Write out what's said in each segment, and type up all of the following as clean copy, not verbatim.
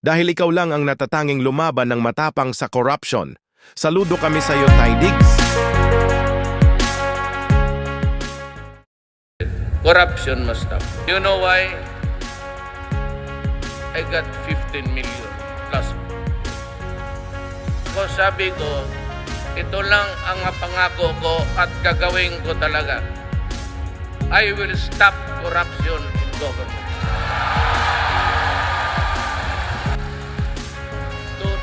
Dahil ikaw lang ang natatanging lumaban ng matapang sa corruption. Saludo kami sa iyo, Tay Diggs. Corruption must stop. You know why? I got 15 million plus. So sabi ko, ito lang ang pangako ko at gagawin ko talaga. I will stop corruption in government.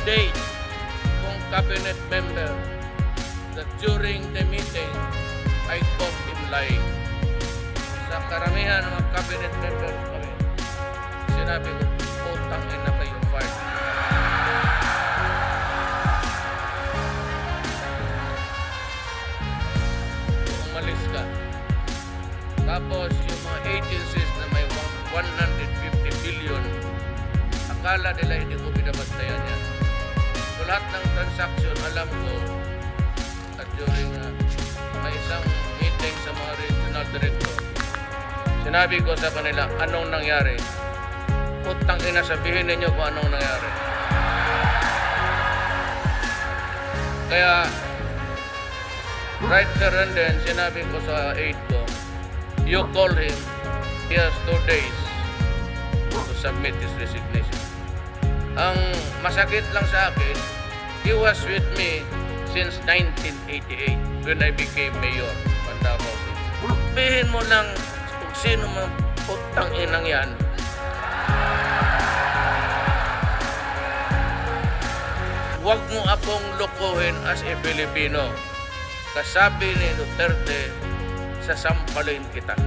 Today, kung cabinet member that during the meeting, I caught him lying. Sa karamihan ng mga cabinet members kami, sinabi ko, utang ina kayo, fight. Umalis ka. Tapos yung mga agencies na may 150 billion, akala nila hindi ko binabantayan yan. So lahat ng transaction, alam ko, at during may isang meeting sa mga regional director, sinabi ko sa kanila, anong nangyari? Putang ina, sabihin ninyo kung anong nangyari. Kaya, right there and then, sinabi ko sa aide ko, you call him, he has 2 days to submit his resignation. Ang masakit lang sa akin, he was with me since 1988 when I became mayor. Davao City. Sabihin mo lang kung sino mang putang inang yan. Huwag mo akong lokohin as a Filipino. Kasabi ni Duterte, sasampalin kita.